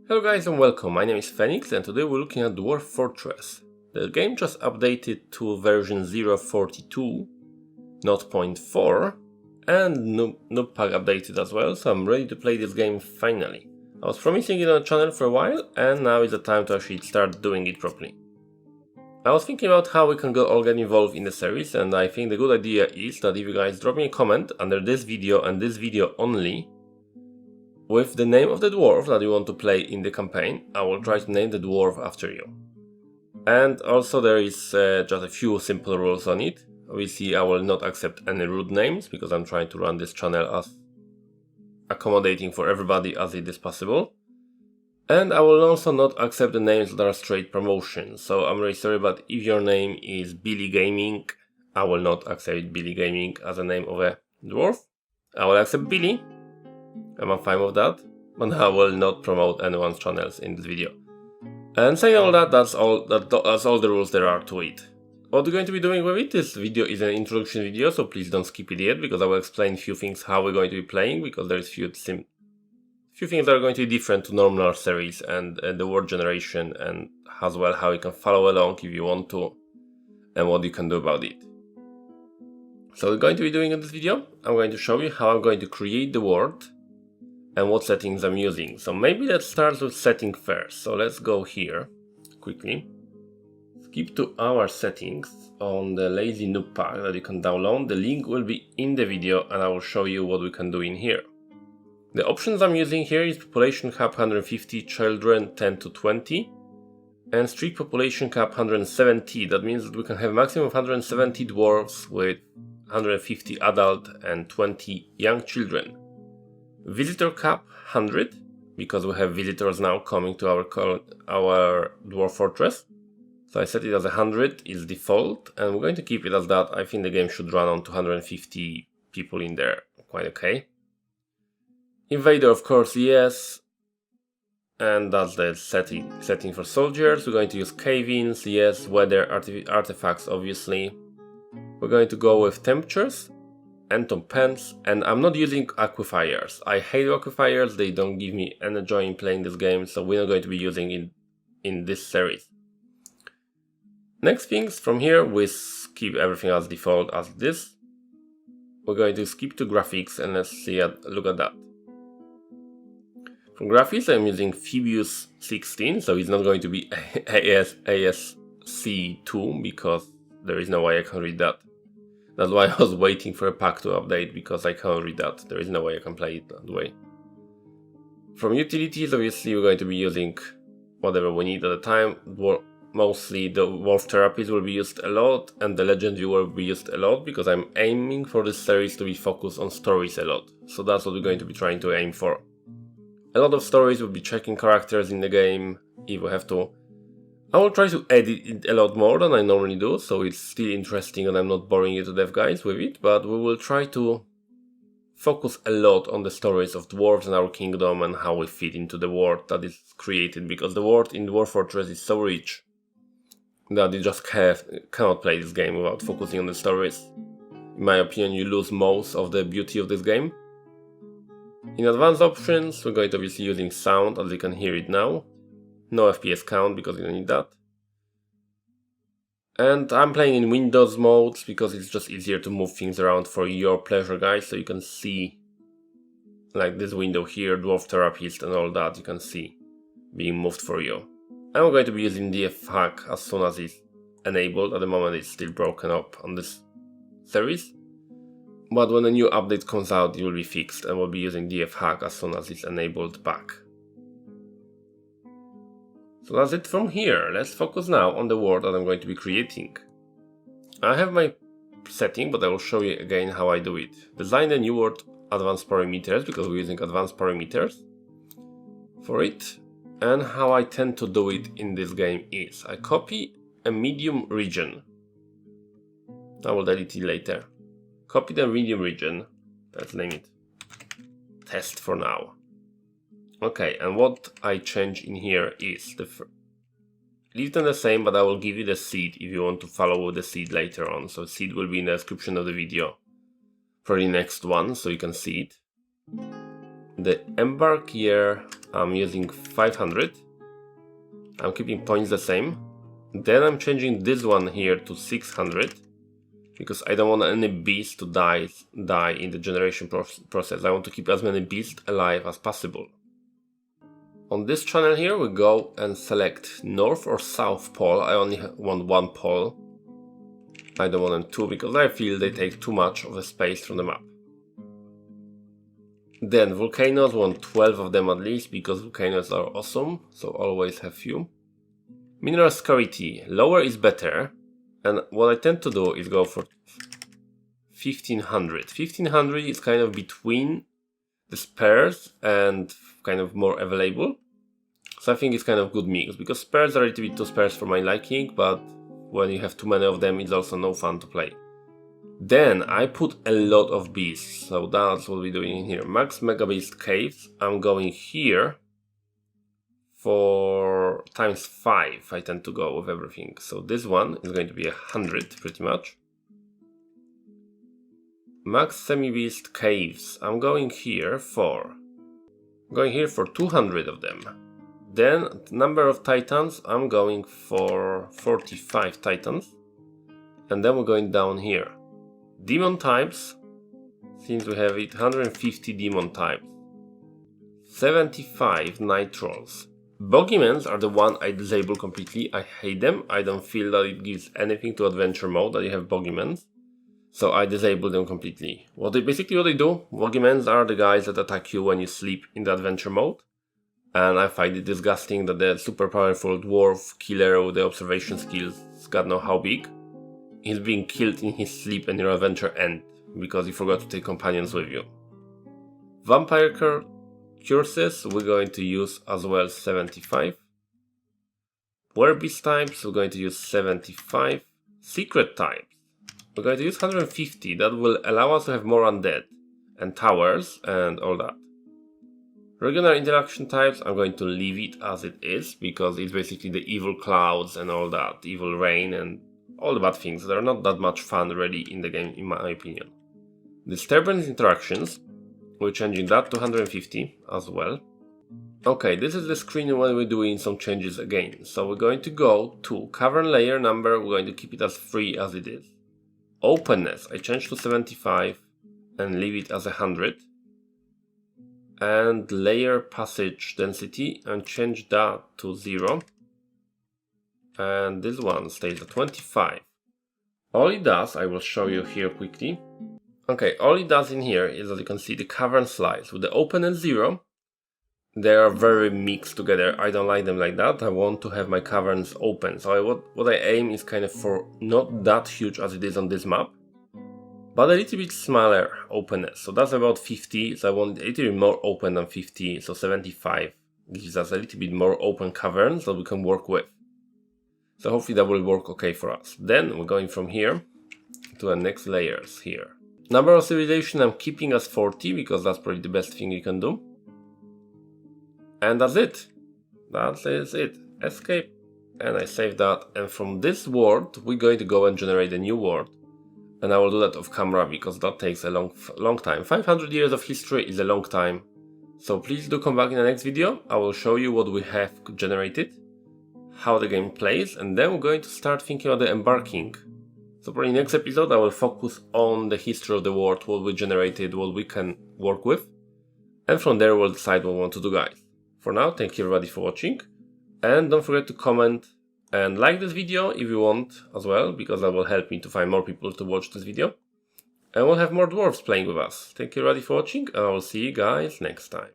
Hello guys and welcome, my name is Phoenix and today we're looking at Dwarf Fortress. The game just updated to version 0.42.4 and Noob Pack updated as well, so I'm ready to play this game finally. I was promising it on the channel for a while and now is the time to actually start doing it properly. I was thinking about how we can all get involved in the series, and I think the good idea is that if you guys drop me a comment under this video and this video only with the name of the dwarf that you want to play in the campaign, I will try to name the dwarf after you. And also there is just a few simple rules on it. Obviously I will not accept any rude names because I'm trying to run this channel as accommodating for everybody as it is possible. And I will also not accept the names that are straight promotions. So I'm really sorry, but if your name is Billy Gaming, I will not accept Billy Gaming as a name of a dwarf. I will accept Billy. I'm fine with that, but I will not promote anyone's channels in this video. And saying all that, that's all the rules there are to it. What we're going to be doing with it, this video is an introduction video, so please don't skip it yet, because I will explain a few things how we're going to be playing, because there's few things that are going to be different to normal series and the word generation, and as well how you can follow along if you want to, and what you can do about it. So we're going to be doing in this video, I'm going to show you how I'm going to create the word and what settings I'm using. So maybe let's start with setting first. So let's go here quickly. Skip to our settings on the lazy noob pack that you can download. The link will be in the video and I will show you what we can do in here. The options I'm using here is population cap 150, children 10 to 20, and strict population cap 170. That means that we can have maximum of 170 dwarves with 150 adult and 20 young children. Visitor cap 100, because we have visitors now coming to our dwarf fortress. So I set it as 100 is default, and we're going to keep it as that. I think the game should run on 250 people in there, quite okay. Invader, of course, yes, and that's the setting for soldiers. We're going to use cave-ins, yes, weather, artifacts, obviously. We're going to go with temperatures, Anton pens, and I'm not using aquifiers. I hate aquifiers, they don't give me any joy in playing this game, so we're not going to be using it in this series. Next things, from here we keep everything as default as this. We're going to skip to graphics and let's look at that. For graphics I'm using Phoebus 16, so it's not going to be ASC2 because there is no way I can read that. That's why I was waiting for a pack to update, because I can't read that. There is no way I can play it that way. From utilities, obviously we're going to be using whatever we need at the time. Mostly the Dwarf therapies will be used a lot, and the legend view will be used a lot, because I'm aiming for this series to be focused on stories a lot. So that's what we're going to be trying to aim for. A lot of stories will be checking characters in the game, if we have to. I will try to edit it a lot more than I normally do, so it's still interesting and I'm not boring you to death, guys, with it, but we will try to focus a lot on the stories of dwarves and our kingdom and how we fit into the world that is created, because the world in Dwarf Fortress is so rich that you just cannot play this game without focusing on the stories. In my opinion, you lose most of the beauty of this game. In advanced options, we're going to be using sound, as you can hear it now. No FPS count because you don't need that. And I'm playing in Windows modes because it's just easier to move things around for your pleasure, guys. So you can see, like this window here, Dwarf Therapist and all that, you can see being moved for you. And we're going to be using DF hack as soon as it's enabled. At the moment it's still broken up on this series. But when a new update comes out, it will be fixed, and we'll be using DF hack as soon as it's enabled back. So that's it from here. Let's focus now on the word that I'm going to be creating. I have my setting, but I will show you again how I do it. Design a new word advanced parameters, because we're using advanced parameters for it. And how I tend to do it in this game is I copy a medium region. I will delete it later. Copy the medium region. Let's name it test for now. Okay, and what I change in here is leave them the same, but I will give you the seed if you want to follow with the seed later on. So seed will be in the description of the video for the next one, so you can see it. The embark year, I'm using 500. I'm keeping points the same. Then I'm changing this one here to 600. Because I don't want any beast to die in the generation process. I want to keep as many beasts alive as possible. On this channel here, we go and select North or South Pole. I only want one pole. I don't want them two because I feel they take too much of the space from the map. Then volcanoes, want 12 of them at least because volcanoes are awesome, so always have few. Mineral scarcity, lower is better. And what I tend to do is go for 1500. 1500 is kind of between the spares and kind of more available. So I think it's kind of good mix, because spares are a little bit too sparse for my liking, but when you have too many of them, it's also no fun to play. Then I put a lot of beasts, so that's what we're doing in here. Max Mega Beast Caves, I'm going here for times 5. I tend to go with everything. So this one is going to be 100 pretty much. Max Semi-Beast Caves, I'm going here for 200 of them. Then number of Titans, I'm going for 45 Titans. And then we're going down here. Demon types, since we have it, 150 demon types. 75 Night Trolls. Boogymans are the one I disable completely. I hate them. I don't feel that it gives anything to adventure mode that you have boogymans. So I disable them completely. What they do, boogymans are the guys that attack you when you sleep in the adventure mode. And I find it disgusting that the super powerful dwarf killer with the observation skills, God knows how big, is being killed in his sleep and your adventure ends because you forgot to take companions with you. Vampire curses, we're going to use as well 75. Werbeast types, we're going to use 75. Secret types, we're going to use 150. That will allow us to have more undead and towers and all that. Regular interaction types, I'm going to leave it as it is because it's basically the evil clouds and all that, evil rain and all the bad things that are not that much fun really in the game in my opinion. Disturbance interactions, we're changing that to 150 as well. Okay, this is the screen when we're doing some changes again. So we're going to go to cavern layer number, we're going to keep it as 3 as it is. Openness, I changed to 75 and leave it as 100. And layer passage density, and change that to 0. And this one stays at 25. All it does, I will show you here quickly. Okay, all it does in here is, as you can see, the cavern slides with the open and 0. They are very mixed together. I don't like them like that. I want to have my caverns open. So what I aim is kind of for not that huge as it is on this map, but a little bit smaller openness. So that's about 50. So I want it a little bit more open than 50. So 75 gives us a little bit more open caverns that we can work with. So hopefully that will work okay for us. Then we're going from here to the next layers here. Number of civilization I'm keeping as 40 because that's probably the best thing you can do. And that's it. That is it. Escape. And I save that. And from this world, we're going to go and generate a new world. And I will do that off camera because that takes a long time. 500 years of history is a long time. So please do come back in the next video. I will show you what we have generated, how the game plays, and then we're going to start thinking about the embarking. So probably next episode I will focus on the history of the world, what we generated, what we can work with. And from there we'll decide what we want to do, guys. For now, thank you everybody for watching. And don't forget to comment and like this video if you want as well, because that will help me to find more people to watch this video. And we'll have more dwarves playing with us. Thank you everybody for watching, and I will see you guys next time.